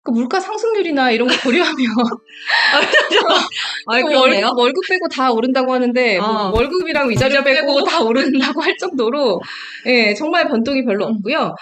그 물가 상승률이나 이런 거 고려하면 그렇네요. 월급 빼고 다 오른다고 하는데 뭐 월급이랑 위자료 빼고 다 오른다고 할 정도로 예, 정말 변동이 별로 없고요.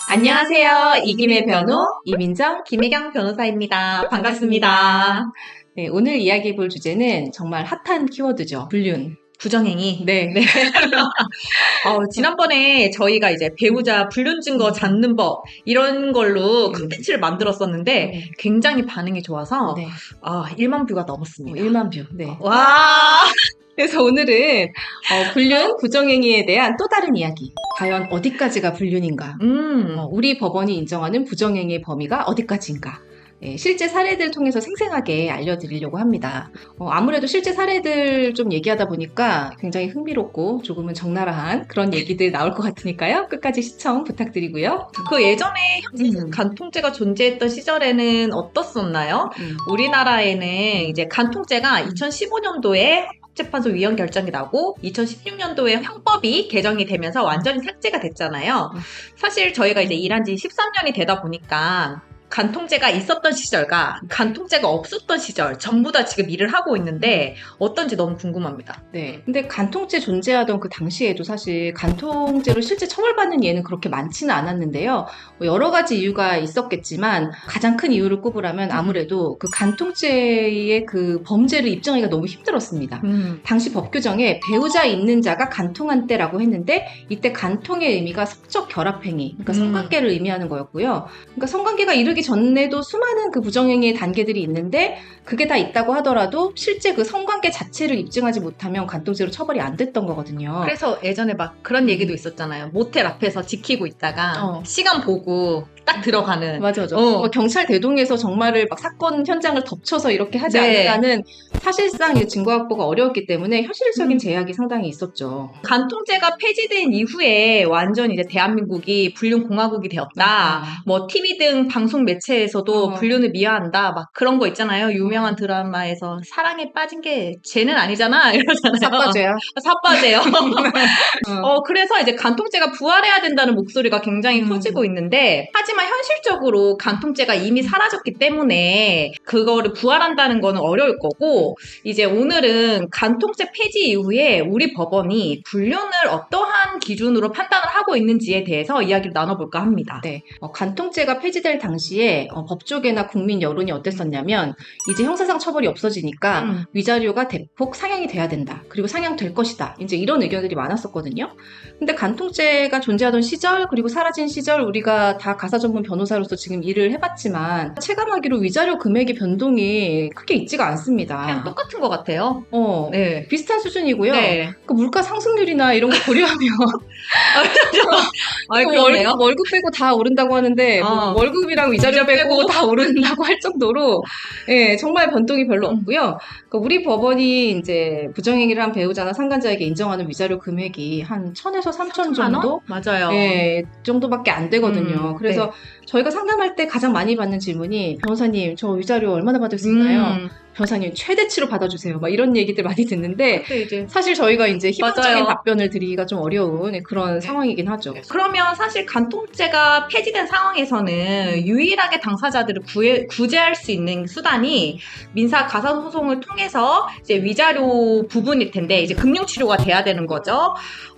안녕하세요. 이김의 변호 이민정, 김혜경 변호사입니다. 반갑습니다. 네, 오늘 이야기해 볼 주제는 정말 핫한 키워드죠. 불륜. 부정행위. 네. 지난번에 저희가 이제 배우자 불륜 증거 잡는 법 이런 걸로 콘텐츠를 만들었었는데 굉장히 반응이 좋아서 네. 1만 뷰가 넘었습니다. 1만 뷰. 네. 와. 그래서 오늘은 불륜, 부정행위에 대한 또 다른 이야기. 과연 어디까지가 불륜인가? 우리 법원이 인정하는 부정행위의 범위가 어디까지인가? 예, 실제 사례들 통해서 생생하게 알려드리려고 합니다. 아무래도 실제 사례들 좀 얘기하다 보니까 굉장히 흥미롭고 조금은 적나라한 그런 얘기들 나올 것 같으니까요. 끝까지 시청 부탁드리고요. 그 예전에 간통죄가 존재했던 시절에는 어떻었나요? 우리나라에는 이제 간통죄가 2015년도에 헌법재판소 위헌 결정이 나고 2016년도에 형법이 개정이 되면서 완전히 삭제가 됐잖아요. 사실 저희가 이제 일한 지 13년이 되다 보니까 간통죄가 있었던 시절과 간통죄가 없었던 시절 전부 다 지금 일을 하고 있는데 어떤지 너무 궁금합니다. 네. 근데 간통죄 존재하던 그 당시에도 사실 간통죄로 실제 처벌받는 예는 그렇게 많지는 않았는데요. 뭐 여러 가지 이유가 있었겠지만 가장 큰 이유를 꼽으라면 아무래도 그 간통죄의 그 범죄를 입증하기가 너무 힘들었습니다. 당시 법 규정에 배우자 있는 자가 간통한 때라고 했는데 이때 간통의 의미가 성적 결합행위, 그러니까 성관계를 의미하는 거였고요. 그러니까 성관계가 이르기 전에도 수많은 그 부정행위의 단계들이 있는데 그게 다 있다고 하더라도 실제 그 성관계 자체를 입증하지 못하면 간통죄로 처벌이 안 됐던 거거든요. 그래서 예전에 막 그런 얘기도 있었잖아요. 모텔 앞에서 지키고 있다가 시간 보고 딱 들어가는. 맞아. 경찰 대동에서 정말을 막 사건 현장을 덮쳐서 이렇게 하지 않는다는 사실상 증거 확보가 어려웠기 때문에 현실적인 제약이 상당히 있었죠. 간통죄가 폐지된 이후에 완전 이제 대한민국이 불륜 공화국이 되었다. 뭐 TV 등 방송 매체에서도 불륜을 미화한다. 막 그런 거 있잖아요. 유명한 드라마에서 사랑에 빠진 게 죄는 아니잖아. 이러잖아요. 삿바죄야. 삿바죄요. 그래서 이제 간통죄가 부활해야 된다는 목소리가 굉장히 커지고 있는데 하지만 현실적으로 간통죄가 이미 사라졌기 때문에 그거를 부활한다는 거는 어려울 거고 이제 오늘은 간통죄 폐지 이후에 우리 법원이 불륜을 어떠한 기준으로 판단을 하고 있는지에 대해서 이야기를 나눠볼까 합니다. 네. 간통죄가 폐지될 당시에 법조계나 국민 여론이 어땠었냐면 이제 형사상 처벌이 없어지니까 위자료가 대폭 상향이 돼야 된다. 그리고 상향될 것이다. 이제 이런 의견들이 많았었거든요. 근데 간통죄가 존재하던 시절 그리고 사라진 시절 우리가 다 가사 전문 변호사로서 지금 일을 해봤지만 체감하기로 위자료 금액의 변동이 크게 있지가 않습니다. 그냥 똑같은 것 같아요. 네. 비슷한 수준이고요. 네. 그 물가 상승률이나 이런 거 고려하면 그러네요. 월급 빼고 다 오른다고 하는데 뭐 월급이랑 위자료 빼고 다 오른다고 할 정도로 예, 정말 변동이 별로 없고요. 그러니까 우리 법원이 이제 부정행위를 한 배우자나 상간자에게 인정하는 위자료 금액이 한 1,000에서 3,000 정도? 맞아요. 예, 정도밖에 안 되거든요. 그래서 저희가 상담할 때 가장 많이 받는 질문이 변호사님 저 위자료 얼마나 받을 수 있나요? 변호사님 최대치로 받아주세요. 막 이런 얘기들 많이 듣는데 사실 저희가 이제 희망적인 답변을 드리기가 좀 어려운 그런 상황이긴 하죠. 그러면 사실 간통죄가 폐지된 상황에서는 유일하게 당사자들을 구제할 수 있는 수단이 민사 가사소송을 통해서 이제 위자료 부분일 텐데 이제 금융치료가 돼야 되는 거죠.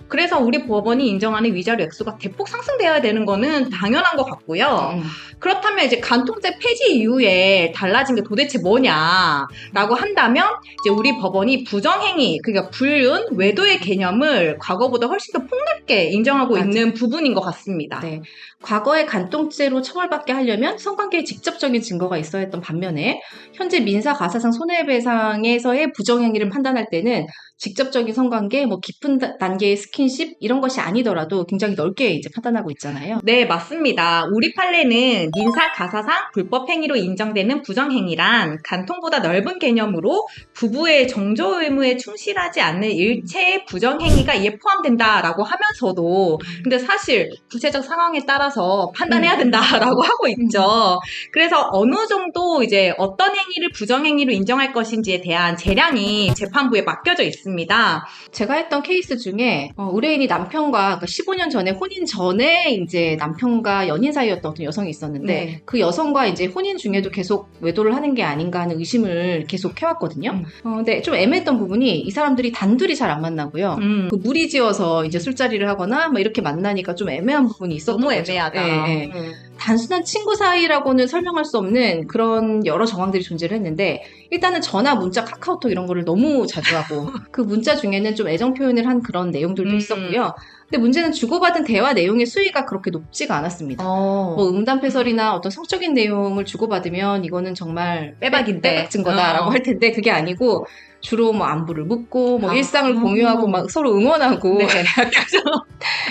그래서 우리 법원이 인정하는 위자료 액수가 대폭 상승돼야 되는 거는 당연한 것 같고요. 그렇다면 이제 간통죄 폐지 이후에 달라진 게 도대체 뭐냐라고 한다면 이제 우리 법원이 부정행위, 그러니까 불륜, 외도의 개념을 과거보다 훨씬 더 폭넓게 인정하고 있는 부분인 것 같습니다. 네. 과거의 간통죄로 처벌받게 하려면 성관계에 직접적인 증거가 있어야 했던 반면에 현재 민사 가사상 손해배상에서의 부정행위를 판단할 때는 직접적인 성관계, 뭐 깊은 단계의 스킨십 이런 것이 아니더라도 굉장히 넓게 이제 판단하고 있잖아요. 네, 맞습니다. 우리 판례는 민사 가사상 불법 행위로 인정되는 부정행위란 간통보다 넓은 개념으로 부부의 정조 의무에 충실하지 않는 일체의 부정행위가 이에 포함된다라고 하면서 저도. 근데 사실 구체적 상황에 따라서 판단해야 된다라고 하고 있죠. 그래서 어느 정도 이제 어떤 행위를 부정행위로 인정할 것인지에 대한 재량이 재판부에 맡겨져 있습니다. 제가 했던 케이스 중에 의뢰인이 남편과 15년 전에 혼인 전에 이제 남편과 연인 사이였던 어떤 여성이 있었는데 네. 그 여성과 이제 혼인 중에도 계속 외도를 하는 게 아닌가 하는 의심을 계속 해왔거든요. 근데 좀 애매했던 부분이 이 사람들이 단둘이 잘 안 만나고요. 그 무리지어서 이제 술자리를 하거나 뭐 이렇게 만나니까 좀 애매한 부분이 있었던 너무 거죠. 애매하다. 예, 예. 단순한 친구 사이라고는 설명할 수 없는 그런 여러 정황들이 존재를 했는데 일단은 전화, 문자, 카카오톡 이런 거를 너무 자주 하고 그 문자 중에는 좀 애정 표현을 한 그런 내용들도 있었고요. 근데 문제는 주고받은 대화 내용의 수위가 그렇게 높지가 않았습니다. 뭐 음담패설이나 어떤 성적인 내용을 주고받으면 이거는 정말 빼박인데. 빼박 증거다라고 할 텐데 그게 아니고 주로 뭐 안부를 묻고 뭐 일상을 공유하고 막 서로 응원하고 네.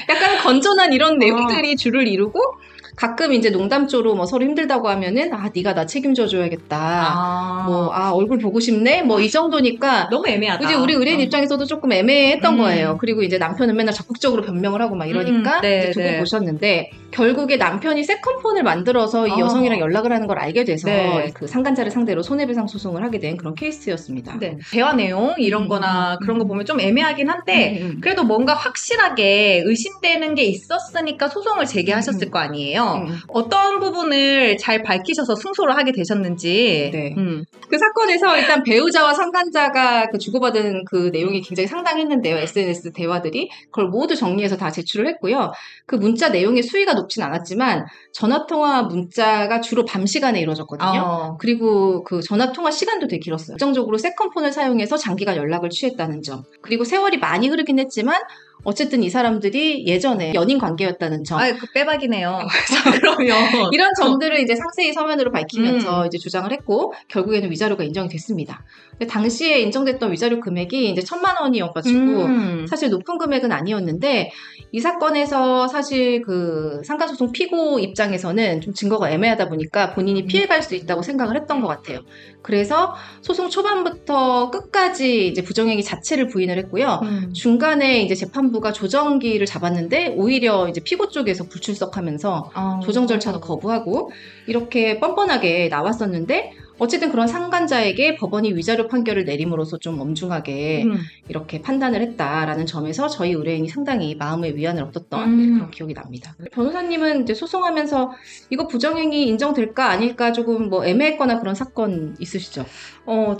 약간 건전한 이런 내용들이 주를 이루고 가끔 이제 농담조로 뭐 서로 힘들다고 하면은 네가 나 책임져 줘야겠다. 뭐 얼굴 보고 싶네. 뭐 이 정도니까 너무 애매하다. 이제 우리 의뢰인 입장에서도 조금 애매했던 거예요. 그리고 이제 남편은 맨날 적극적으로 변명을 하고 막 이러니까 네, 이제 두고 네. 보셨는데 결국에 남편이 세컨폰을 만들어서 이 여성이랑 연락을 하는 걸 알게 돼서 네. 그 상간자를 상대로 손해배상 소송을 하게 된 그런 케이스였습니다. 네. 대화 내용 이런 거나 그런 거 보면 좀 애매하긴 한데 그래도 뭔가 확실하게 의심되는 게 있었으니까 소송을 제기하셨을 거 아니에요. 어떤 부분을 잘 밝히셔서 승소를 하게 되셨는지. 네. 그 사건에서 일단 배우자와 상간자가 그 주고받은 그 내용이 굉장히 상당했는데요. SNS 대화들이. 그걸 모두 정리해서 다 제출을 했고요. 그 문자 내용의 수위가 높진 않았지만 전화통화 문자가 주로 밤 시간에 이루어졌거든요. 그리고 그 전화통화 시간도 되게 길었어요. 결정적으로 세컨폰을 사용해서 장기간 연락을 취했다는 점. 그리고 세월이 많이 흐르긴 했지만 어쨌든 이 사람들이 예전에 연인 관계였다는 점. 그 빼박이네요. 그러면 이런 점들을 이제 상세히 서면으로 밝히면서 이제 주장을 했고 결국에는 위자료가 인정이 됐습니다. 근데 당시에 인정됐던 위자료 금액이 이제 1,000만 원이어가지고 사실 높은 금액은 아니었는데 이 사건에서 사실 그 상가소송 피고 입장에서는 좀 증거가 애매하다 보니까 본인이 피해갈 수 있다고 생각을 했던 것 같아요. 그래서 소송 초반부터 끝까지 이제 부정행위 자체를 부인을 했고요. 중간에 이제 재판부가 조정기를 잡았는데 오히려 이제 피고 쪽에서 불출석하면서 조정 절차도 거부하고 이렇게 뻔뻔하게 나왔었는데 어쨌든 그런 상간자에게 법원이 위자료 판결을 내림으로써 좀 엄중하게 이렇게 판단을 했다라는 점에서 저희 의뢰인이 상당히 마음의 위안을 얻었던 그런 기억이 납니다. 변호사님은 이제 소송하면서 이거 부정행위 인정될까 아닐까 조금 뭐 애매했거나 그런 사건 있으시죠?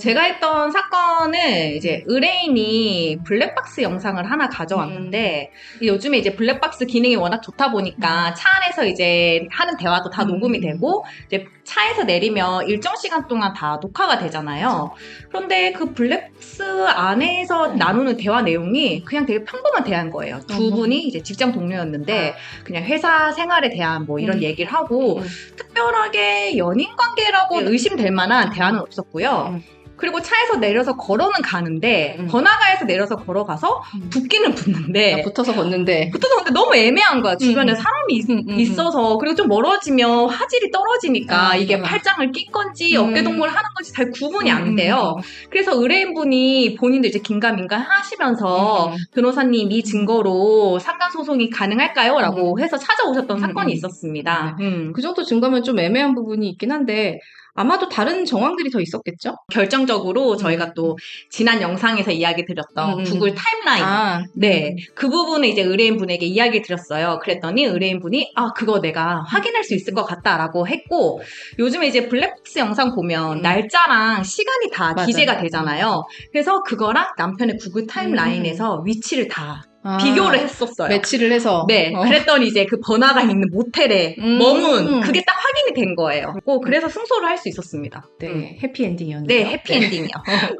제가 했던 사건은 이제 의뢰인이 블랙박스 영상을 하나 가져왔는데 요즘에 이제 블랙박스 기능이 워낙 좋다 보니까 차 안에서 이제 하는 대화도 다 녹음이 되고 이제 차에서 내리면 일정 시간 동안 다 녹화가 되잖아요. 그런데 그 블랙박스 안에서 나누는 대화 내용이 그냥 되게 평범한 대화인 거예요. 두 분이 이제 직장 동료였는데 그냥 회사 생활에 대한 뭐 이런 얘기를 하고 특별하게 연인 관계라고 의심될 만한 대화는 없었고요. 그리고 차에서 내려서 걸어는 가는데 번화가에서 내려서 걸어가서 붙기는 붙는데 붙어서 걷는데 너무 애매한 거야. 주변에 사람이 있어서 그리고 좀 멀어지면 화질이 떨어지니까 이게 팔짱을 낀 건지 어깨동무를 하는 건지 잘 구분이 안 돼요. 그래서 의뢰인분이 본인도 이제 긴가민가 하시면서 변호사님 이 증거로 상간소송이 가능할까요? 라고 해서 찾아오셨던 사건이 있었습니다. 그 정도 증거면 좀 애매한 부분이 있긴 한데 아마도 다른 정황들이 더 있었겠죠? 결정적으로 저희가 또 지난 영상에서 이야기 드렸던 구글 타임라인. 네. 그 부분을 이제 의뢰인분에게 이야기 드렸어요. 그랬더니 의뢰인분이 그거 내가 확인할 수 있을 것 같다라고 했고 요즘에 이제 블랙박스 영상 보면 날짜랑 시간이 다 기재가 되잖아요. 그래서 그거랑 남편의 구글 타임라인에서 위치를 다 비교를 했었어요. 매치를 해서. 네. 그랬더니 이제 그 번화가 있는 모텔에 머문 그게 딱 확인이 된 거예요. 그래서 승소를 할 수 있었습니다. 네. 해피엔딩이었네요. 네. 해피엔딩이요.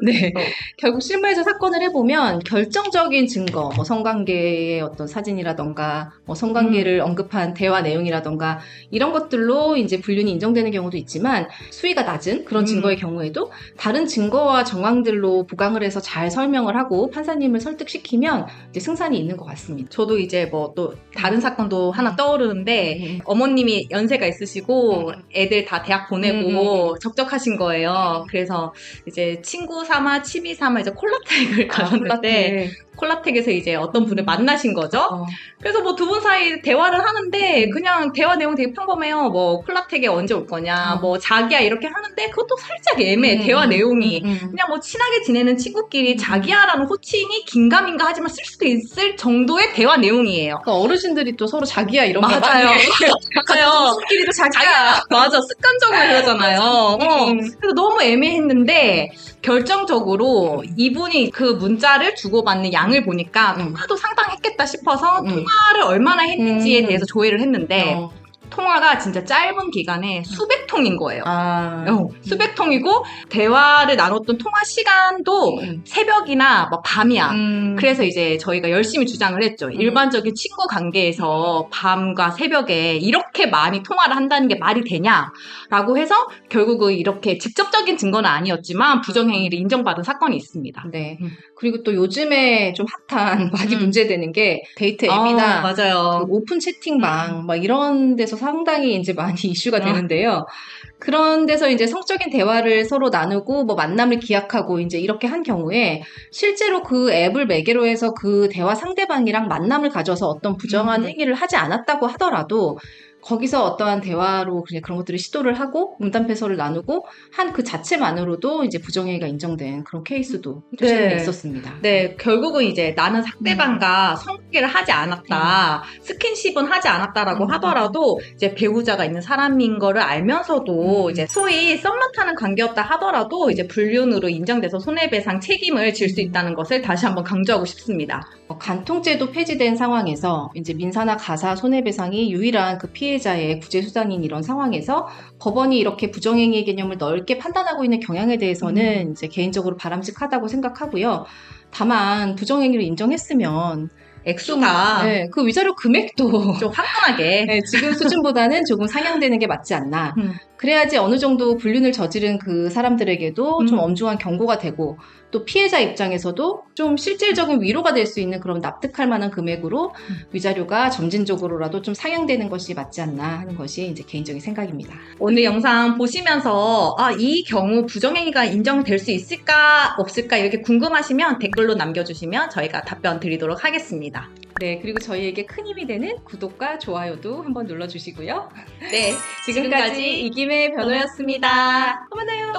네. 결국 실무에서 사건을 해보면 결정적인 증거, 뭐 성관계의 어떤 사진이라던가, 뭐 성관계를 언급한 대화 내용이라던가 이런 것들로 이제 불륜이 인정되는 경우도 있지만 수위가 낮은 그런 증거의 경우에도 다른 증거와 정황들로 부강을 해서 잘 설명을 하고 판사님을 설득시키면 이제 승산이 있는 것 같습니다. 저도 이제 뭐 또 다른 사건도 하나 떠오르는데 어머님이 연세가 있으시고 애들 다 대학 보내고 적적하신 거예요. 그래서 이제 친구 삼아 취미 삼아 이제 콜라텍을 가셨는데 콜라텍에서 이제 어떤 분을 만나신 거죠. 그래서 뭐 두 분 사이 대화를 하는데 그냥 대화 내용 되게 평범해요. 뭐 콜라텍에 언제 올 거냐, 뭐 자기야 이렇게 하는데 그것도 살짝 애매해. 대화 내용이 그냥 뭐 친하게 지내는 친구끼리 자기야라는 호칭이 긴가민가 하지만 쓸 수도 있을 정도의 대화 내용이에요. 그러니까 어르신들이 또 서로 자기야 이런 거 맞아요. 많이 맞아요. 끼리도 자기야. 맞아. 습관적으로 그러잖아요. 그래서 너무 애매했는데 결정적으로 이분이 그 문자를 주고받는 양을 보니까 통화도 상당했겠다 싶어서 통화를 얼마나 했는지에 대해서 조회를 했는데 통화가 진짜 짧은 기간에 수백 통인 거예요. 수백 통이고 대화를 나눴던 통화 시간도 새벽이나 뭐 밤이야. 그래서 이제 저희가 열심히 주장을 했죠. 일반적인 친구 관계에서 밤과 새벽에 이렇게 많이 통화를 한다는 게 말이 되냐라고 해서 결국은 이렇게 직접적인 증거는 아니었지만 부정행위를 인정받은 사건이 있습니다. 네. 그리고 또 요즘에 좀 핫한 많이 문제되는 게 데이트 앱이나 맞아요. 그 오픈 채팅방 막 이런 데서 상당히 이제 많이 이슈가 되는데요. 그런 데서 이제 성적인 대화를 서로 나누고 뭐 만남을 기약하고 이제 이렇게 한 경우에 실제로 그 앱을 매개로 해서 그 대화 상대방이랑 만남을 가져서 어떤 부정한 행위를 하지 않았다고 하더라도 거기서 어떠한 대화로 그냥 그런 것들을 시도를 하고 문단패설을 나누고 한 그 자체만으로도 이제 부정행위가 인정된 그런 케이스도 최근에 있었습니다. 네, 결국은 이제 나는 상대방과 성관계를 하지 않았다, 스킨십은 하지 않았다라고 하더라도 이제 배우자가 있는 사람인 거를 알면서도 이제 소위 썸만 타는 관계였다 하더라도 이제 불륜으로 인정돼서 손해배상 책임을 질 수 있다는 것을 다시 한번 강조하고 싶습니다. 간통죄도 폐지된 상황에서 이제 민사나 가사 손해배상이 유일한 그 피해자의 구제 수단인 이런 상황에서 법원이 이렇게 부정행위의 개념을 넓게 판단하고 있는 경향에 대해서는 이제 개인적으로 바람직하다고 생각하고요. 다만 부정행위를 인정했으면 액수가 그 위자료 금액도 좀 화끈하게 지금 수준보다는 조금 상향되는 게 맞지 않나. 그래야지 어느 정도 불륜을 저지른 그 사람들에게도 좀 엄중한 경고가 되고 또 피해자 입장에서도 좀 실질적인 위로가 될 수 있는 그런 납득할 만한 금액으로 위자료가 점진적으로라도 좀 상향되는 것이 맞지 않나 하는 것이 이제 개인적인 생각입니다. 오늘 영상 보시면서 이 경우 부정행위가 인정될 수 있을까 없을까 이렇게 궁금하시면 댓글로 남겨주시면 저희가 답변 드리도록 하겠습니다. 네, 그리고 저희에게 큰 힘이 되는 구독과 좋아요도 한번 눌러주시고요. 네, 지금까지 이김의 변호였습니다. 또 만나요.